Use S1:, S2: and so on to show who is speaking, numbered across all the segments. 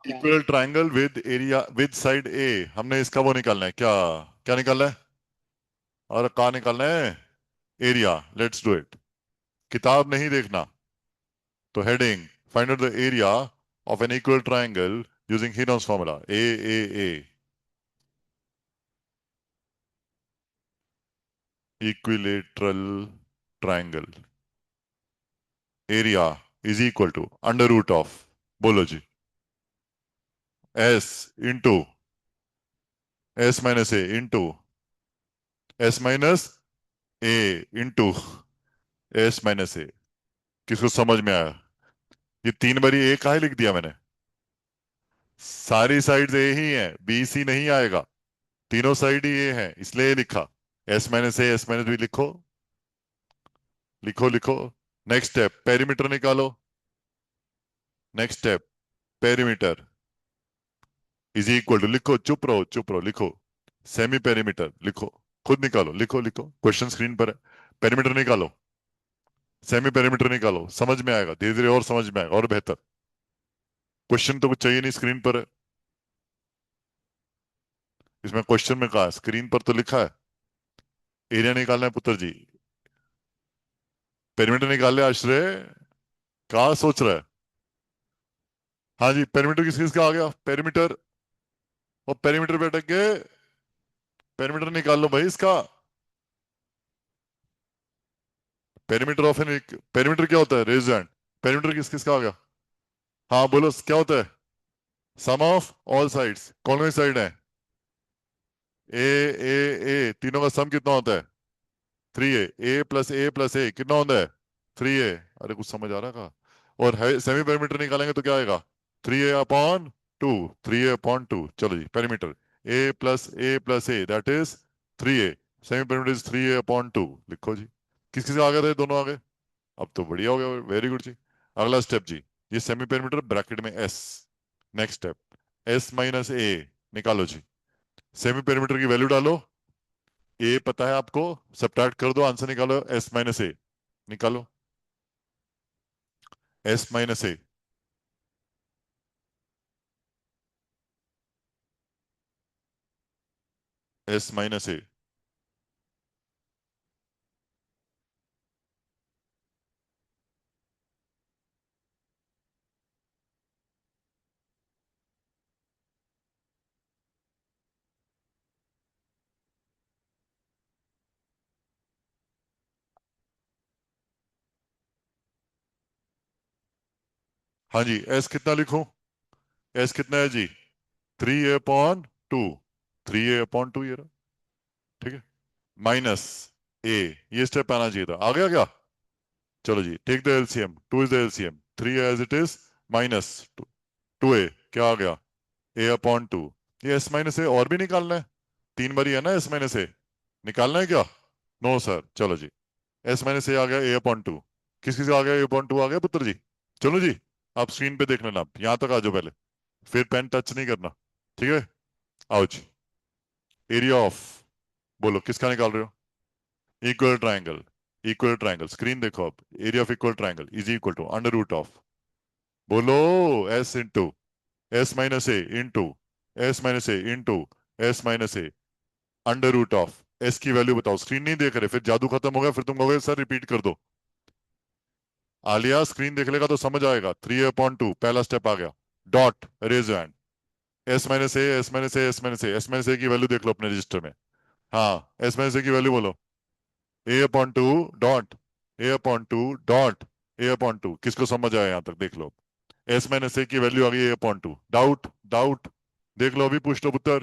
S1: Equal triangle with area with side a, हमने इसका वो निकालना है क्या? क्या निकालना है? और कहाँ निकालना है? एरिया। Let's do it. किताब नहीं देखना। तो heading, find out the area of an equal triangle using Hero's formula a equilateral triangle area is equal to under root of, बोलो जी, s into s minus a into s minus a into s minus a. किसको समझ में आया? ये तीन बारी ए काहे लिख दिया मैंने? सारी साइड ए ही है, बी सी नहीं आएगा। तीनों साइड ही ए है इसलिए ए लिखा। S minus a s minus b लिखो, लिखो लिखो। नेक्स्ट स्टेप, पेरीमीटर निकालो। Next step, perimeter is equal to, लिखो, चुप रहो, लिखो। सेमी पेरीमीटर लिखो, खुद निकालो, लिखो लिखो, क्वेश्चन स्क्रीन पर है। पेरीमीटर निकालो, सेमी पेरीमीटर निकालो, समझ में आएगा धीरे धीरे, और समझ में आएगा और बेहतर। क्वेश्चन तो कुछ चाहिए नहीं, स्क्रीन पर है। इसमें क्वेश्चन में कहा है, स्क्रीन पर तो लिखा है। एरिया निकालना है पुत्र जी। पेरीमीटर निकाल ले आश्रय, कहाँ सोच रहा है? हाँ जी, पेरीमीटर किस किस का आ गया? पेरीमीटर, और पेरीमीटर पे अटक गए। पेरीमीटर निकाल लो भाई इसका। पेरीमीटर ऑफ एन, पेरीमीटर क्या होता है? Raise hand. पेरीमीटर किस किस का आ गया? हाँ बोलो, क्या होता है? सम ऑफ ऑल साइड्स। कौन कौन साइड है? ए ए ए, तीनों का सम कितना होता है? 3a। ए प्लस ए कितना होता है? 3a। अरे कुछ समझ आ रहा का? और सेमी पेरीमीटर निकालेंगे तो क्या आएगा? 3a/2। 3a/2, चलो जी, perimeter a plus a that is 3a। Semi perimeter is 3a/2, लिखो जी। किस किस आ गए थे? दोनों आ गए। अब तो बढ़िया हो गया, वेरी गुड जी। अगला स्टेप जी, ये सेमी पेरीमीटर ब्रैकेट में s. Next step, s minus a निकालो जी। सेमी पेरीमीटर की वैल्यू डालो। ए पता है आपको, सब्ट्रैक्ट कर दो, आंसर निकालो। एस माइनस ए निकालो। S minus a, s minus ए। हाँ जी, एस कितना लिखूं? एस कितना है जी? 3a/2। 3a/2 ये रहा। ठीक है, माइनस ए, ये स्टेप आना चाहिए था, आ गया क्या? चलो जी, take the LCM, 2 is the LCM, 3 as it is minus 2a, क्या आ गया? a/2। ये एस माइनस ए और भी निकालना है? तीन बारी है ना एस माइनस ए, निकालना है क्या? नो सर, चलो जी, एस माइनस ए आ गया a/2। किस किस आ गया? a/2 आ गया पुत्र जी। चलो जी, आप स्क्रीन पे देख लेना, आप यहां तक आ जाओ पहले, फिर पेन टच नहीं करना। ठीक है, आओ जी। एरिया ऑफ, बोलो किसका निकाल रहे हो? Equal triangle. Equal triangle, screen देखो आप। Area of equal triangle is equal to under root of, बोलो, s into s minus a into s minus a into s minus a, under root of. S की value बताओ, screen नहीं देख रहे, फिर जादू खत्म हो गया, फिर तुम कहोगे सर रिपीट कर दो। आलिया स्क्रीन देख लेगा तो समझ आएगा। 3a/2 पहला स्टेप आ गया। Dot, raise hand. S minus a s minus a s minus a, s minus a की वैल्यू देख लो अपने रजिस्टर में। हाँ, एस माइनस ए की वैल्यू बोलो। a/2 dot, a/2 dot, a/2। किसको समझ आया यहां तक देख लो। एस माइनस ए की वैल्यू आ गई a/2। डाउट? डाउट? देख लो अभी, पूछ लो पुत्र।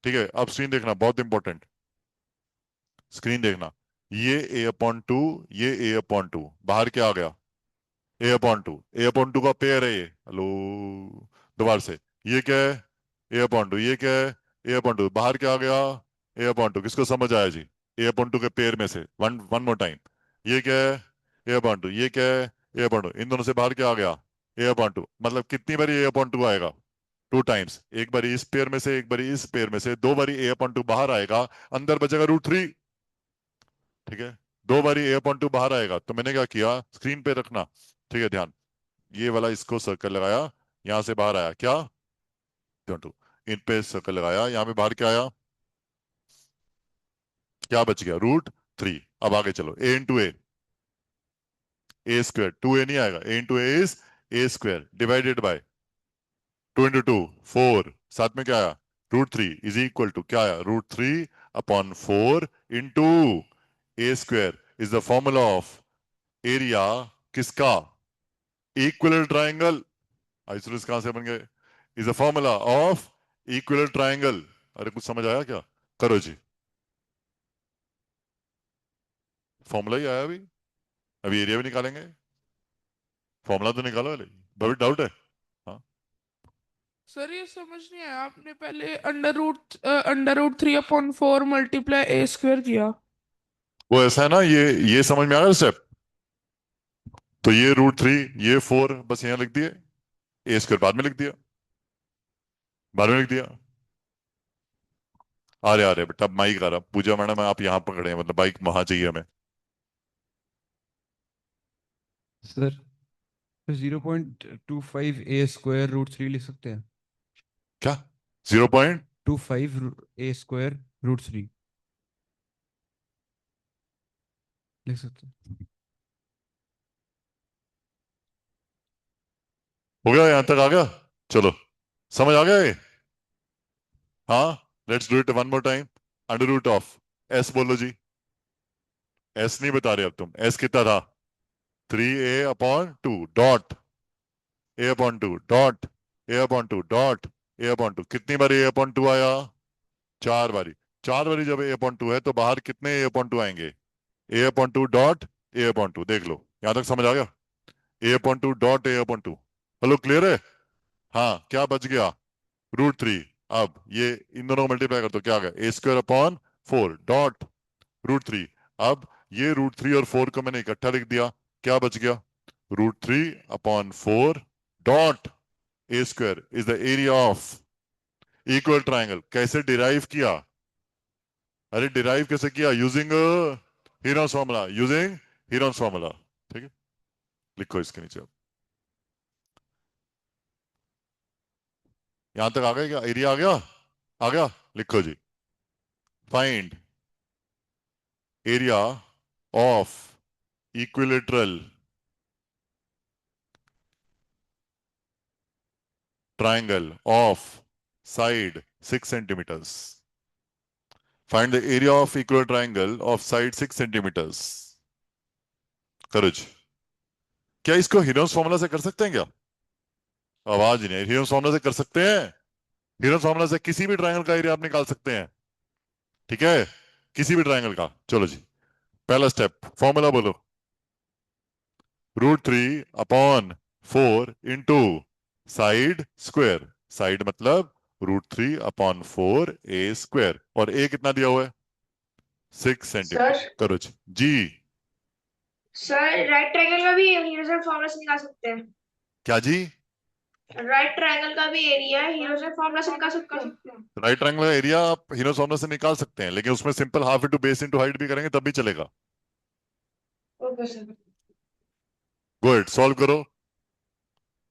S1: ठीक है, अब स्क्रीन देखना, बहुत इंपॉर्टेंट। स्क्रीन देखना, ये a/2, ये a/2, बाहर क्या आ गया? a/2। a/2 का पेयर है ये, हेलो, दोबारा से। ये क्या है? a/2। ये क्या है? a/2। बाहर क्या आ गया? a/2। किसको समझ आया जी? a/2 के पेयर में से, वन वन मोर टाइम। ये क्या है? a/2। ये क्या है? a/2। इन दोनों से बाहर क्या आ गया? a/2। मतलब कितनी बारी a/2 आएगा? 2 टाइम्स। एक बारी इस पेयर में से, एक बारी इस पेयर में से, दो बारी a/2 बाहर आएगा, अंदर बचेगा √3। ठीक है, दो बारी a/2 बाहर आएगा, तो मैंने क्या किया, स्क्रीन पे रखना। ठीक है, ध्यान। ये वाला इसको सर्कल लगाया, यहां से बाहर आया क्या? टू, इन पे सर्कल लगाया, यहाँ पे बाहर क्या आया, क्या बच गया, √3। अब आगे चलो, ए स्क्वायर, 2a नहीं आएगा, a into a is a square divided by 2 into 2 4, साथ में क्या आया, √3 इज इक्वल टू क्या आया, √3/4 into a square is the formula of area किसका, इक्विलर ट्राइंगल। आइसोसेलेस कहां से बन गए, is the formula of equilateral triangle. अरे कुछ समझ आया क्या, करो जी, फॉर्मूला ही आया अभी, अभी एरिया भी निकालेंगे, फॉर्मूला तो निकालो पहले, बहुत डाउट है। हाँ,
S2: सर ये समझ नहीं आया, आपने पहले अंडर रूट 3/4 मल्टीप्लाई ए स्क्वायर किया।
S1: वो ऐसा है ना, ये समझ में आ रहा है स्टेप, तो ये √3, ये 4 बस यहाँ लिख दिए, ए स्क्वायर बाद में लिख दिया, बाद में लिख दिया। आ रहे बेटा, माइक आ रहा, पूजा मैडम आप यहाँ पकड़े हैं, मतलब बाइक वहां चाहिए हमें।
S3: सर 0.25 a² √3 लिख सकते हैं,
S1: क्या, 0.
S3: 25 a² √3 लिख सकते हैं।
S1: हो गया, यहां तक आ गया, चलो समझ आ गया ये। हाँ, let's do it one more time. √Of S बोलो जी, एस नहीं बता रहे अब तुम, एस कितना था, 3a/2 dot a/2 dot a/2 dot a/2, कितनी बार a/2 आया, 4 बारी। 4 बारी जब a/2 है तो बाहर कितने a/2 आएंगे, a/2 डॉट a/2, देख लो यहां तक समझ आ गया, a/2 dot a/2। Hello, clear है। हाँ, क्या बच गया, √3। अब ये इन दोनों को मल्टीप्लाई कर दो, क्या आ गया, a² / 4 डॉट √3। अब ये √3 और 4 को मैंने इकट्ठा लिख दिया, क्या बच गया, √3/4 dot a² is the area of equal triangle. कैसे डिराइव किया, अरे डिराइव कैसे किया, using Hero's formula, using Hero's formula. ठीक है, लिखो इसके नीचे, यहां तक आ गया क्या, एरिया आ गया, आ गया, लिखो जी, find area of equilateral triangle of side 6 centimeters. Find the area of equal triangle of side 6 centimeters. करो जी, क्या इसको हीरोस फॉर्मूला से कर सकते हैं क्या, आवाज ही नहीं, हीरोस फॉर्मूला से कर सकते हैं, हीरोस फॉर्मूला से किसी भी ट्रायंगल का एरिया आप निकाल सकते हैं, ठीक है, किसी भी ट्रायंगल का। चलो जी, पहला स्टेप, फॉर्मूला बोलो, √3/4 इंटू साइड स्क्वायर, साइड मतलब √3/4 a², और a कितना दिया हुआ है, 6 सेंटीमीटर।
S4: सर
S1: करो जी, जी
S4: सर राइट ट्रायंगल का भी हीरोजन फॉर्मूला से निकाल सकते हैं।
S1: क्या जी,
S4: राइट ट्रायंगल का भी एरिया हीरोजन फॉर्मूला से निकाल सकते हैं।
S1: राइट ट्रायंगल एरिया आप हीरोस फॉर्मूला से निकाल सकते हैं, लेकिन उसमें simple half into base into height भी करेंगे तब भी चलेगा।
S4: Okay sir.
S1: गुड, सॉल्व करो,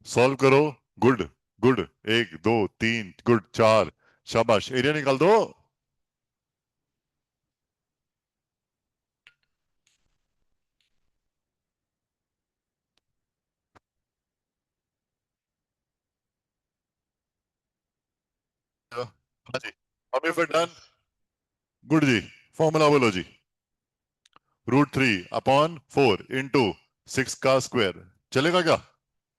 S1: सॉल्व करो, गुड, गुड, 1 2 3, गुड, 4, शाबाश, एरिया निकाल दो। हाँ जी, अभी फिर डन, गुड जी, फॉर्मूला बोलो जी, √3/4 इंटू 6 का स्क्वायर, चलेगा क्या,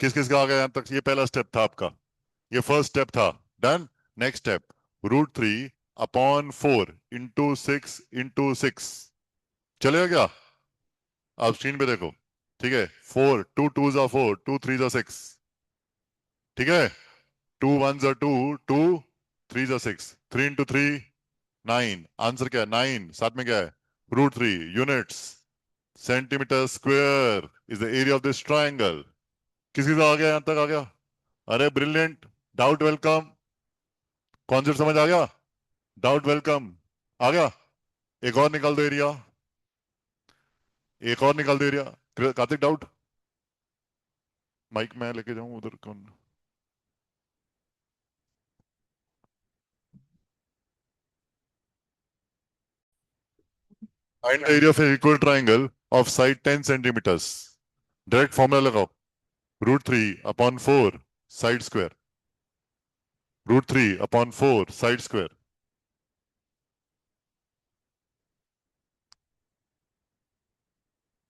S1: किस किस का आ गया यहां तक, ये पहला स्टेप था आपका, ये फर्स्ट स्टेप था, डन। नेक्स्ट स्टेप, √3/4 इंटू 6 चलेगा क्या, आप स्क्रीन पे देखो, ठीक है, 4 2 2s are 4, 2 3s are 6, ठीक है, 2 1s are 2, 2 3s are 6, 3 into 3 9, answer क्या है 9, साथ में क्या है, √3 units centimetre square is the area of this triangle. किसी का आ गया, यहां तक आ गया, अरे ब्रिलियंट, डाउट वेलकम, कॉन्सेप्ट समझ आ गया, डाउट वेलकम, आ गया, एक और निकाल दो एरिया, एक और निकाल दो एरिया, कार्तिक डाउट, माइक मैं लेके जाऊं उधर कौन, find the area of equal triangle of side 10 centimeters. Direct formula लगाओ, √3/4 side square, √3/4 side square.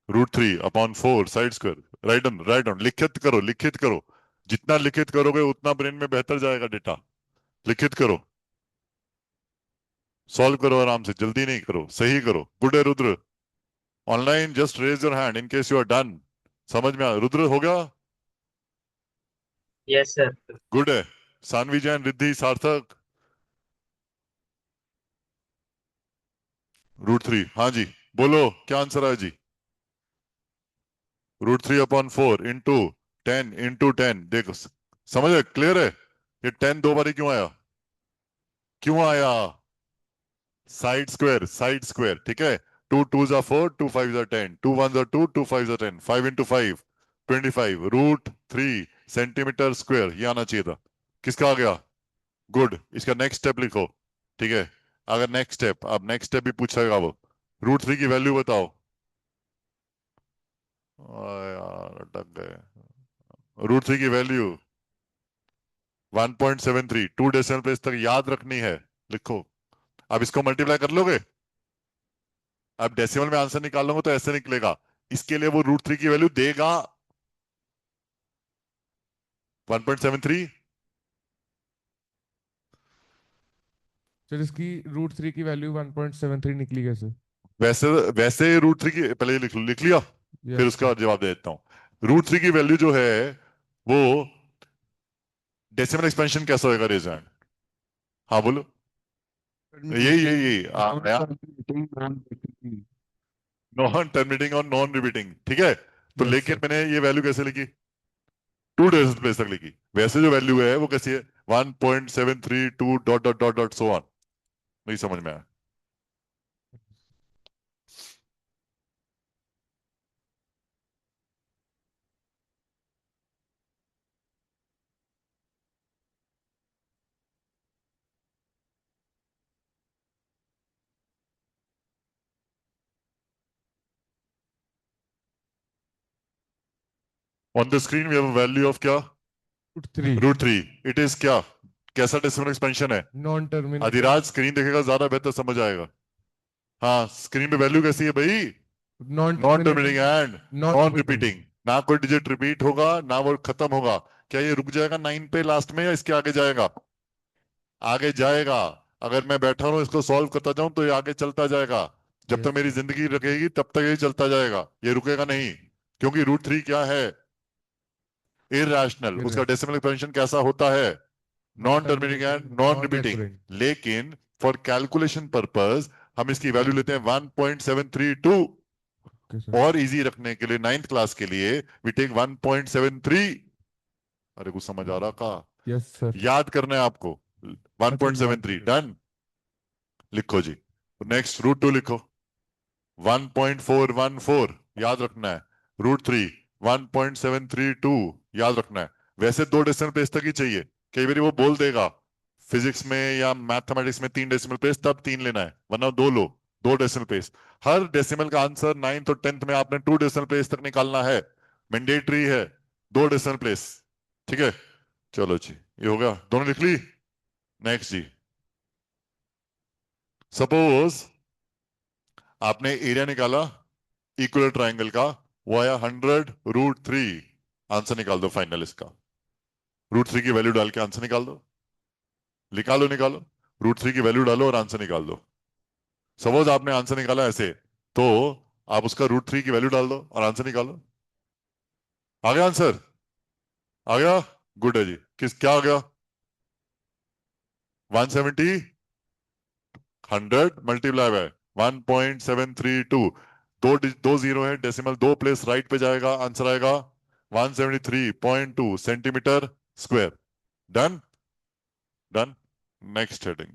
S1: √3/4 side square. Write down, लिखित करो, लिखित करो। जितना लिखित करोगे उतना ब्रेन में बेहतर जाएगा डेटा। लिखित करो, सॉल्व करो आराम से, जल्दी नहीं करो, सही करो। गुड है Rudra. Online just raise your hand in case you are done. समझ में आ रुद्र, हो गया?
S5: Yes sir.
S1: गुड है। सानवी जैन, रिद्धि, सार्थक। √3, हाँ जी बोलो क्या आंसर है जी? √3/4 इंटू 10 देखो समझ है, क्लियर है? ये 10 दो बारी क्यों आया? क्यों आया? साइड स्क्वायर, साइड स्क्वायर, ठीक है। 2 2s are 4, 2 5s are 10, 2 1s are 2, 2 5s are 10, 5 into 5 25, √3 centimetre square, ये आना चाहिए था। किसका आ गया? गुड। इसका नेक्स्ट स्टेप लिखो, ठीक है। अगर नेक्स्ट स्टेप, अब नेक्स्ट स्टेप भी पूछेगा वो, √3 की वैल्यू बताओ। यार अटक गए। √3 की वैल्यू 1.73, 2 डेसिमल प्लेस तक याद रखनी है, लिखो। अब इसको मल्टीप्लाई कर लोगे, अब डेसिमल में आंसर निकाल लोगे तो ऐसे निकलेगा। इसके लिए वो √3 की वैल्यू देगा 1.73।
S6: सर इसकी √3 की वैल्यू 1.73 निकली कैसे?
S1: वैसे वैसे √3 की पहले ये लिख लिया, फिर
S6: यस
S1: उसका जवाब दे देता हूँ। √3 की वैल्यू जो है वो डेसिमल एक्सपेंशन कैसा होगा रेजन? हाँ बोलो। यही नॉन टर्मिनेटिंग और नॉन रिपीटिंग, ठीक है। तो
S6: Yes,
S1: लेकिन
S6: sir.
S1: मैंने ये वैल्यू कैसे लिखी? 2 डेसिमल प्लेस तक लिखी। वैसे जो वैल्यू है वो कैसी है? 1.732 dot dot dot dot so on. नहीं समझ में आया? On the screen we have a value of क्या?
S6: √3
S1: √3। इट इज क्या, कैसा डेसिमल एक्सपेंशन है?
S6: नॉन टर्मिनेटिंग
S1: अधिराज स्क्रीन देखेगा ज्यादा बेहतर समझ आएगा। हाँ स्क्रीन पे वैल्यू कैसी है भाई?
S6: Non
S1: non terminating and
S6: non
S1: non repeating. ना कोई डिजिट रिपीट होगा ना वो खत्म होगा। क्या ये रुक जाएगा 9 पे लास्ट में या इसके आगे जाएगा? आगे जाएगा। अगर मैं बैठा हूं इसको सॉल्व करता जाऊं तो ये आगे चलता जाएगा। जब तक
S6: Yes,
S1: मेरी जिंदगी रहेगी तब तक ये चलता जाएगा, ये रुकेगा नहीं। क्योंकि √3 क्या है? इरैशनल। उसका डेसिमल एक्सपेंशन कैसा होता है? Non terminating and non repeating. लेकिन फॉर कैलकुलेशन पर्पस हम इसकी वैल्यू लेते हैं 1.732।
S6: Okay, sir.
S1: और इजी रखने के लिए 9th क्लास के लिए वी टेक 1.73। अरे कुछ समझ आ रहा का?
S6: Yes, sir.
S1: याद करना है आपको। 1.73 डन। लिखो जी। नेक्स्ट √2 लिखो। 1.414 याद रखना है। √3 1.732 याद रखना है। वैसे 2 डेसिमल प्लेस तक ही चाहिए, कई बार वो बोल देगा फिजिक्स में या मैथमेटिक्स में 3 डेसिमल प्लेस, तब 3 लेना है, वरना 2 लो। 2 डेसिमल प्लेस। हर डेसिमल का आंसर 9th और 10th में आपने 2 डेसिमल प्लेस तक निकालना है, मैंडेटरी है। 2 डेसिमल प्लेस, ठीक है। चलो जी, ये हो गया, दोनों लिख ली। नेक्स्ट जी, सपोज आपने एरिया निकाला इक्वल ट्राइंगल का, वो आया 100 √3। आंसर निकाल दो फाइनल इसका। √3 की वैल्यू डाल के आंसर निकाल दो। निकालो निकालो, √3 की वैल्यू डालो और आंसर निकाल दो। सपोज आपने आंसर निकाला ऐसे, तो आप उसका √3 की वैल्यू डाल दो और आंसर निकालो। आ गया आंसर? आ गया? गुड है जी। क्या आ गया? 170, 100 मल्टीप्लाई बाय 1.732। दो जीरो है, डेसिमल 2 प्लेस राइट पे जाएगा, आंसर आएगा 173.2 centimetre square. Done. Done. Next heading.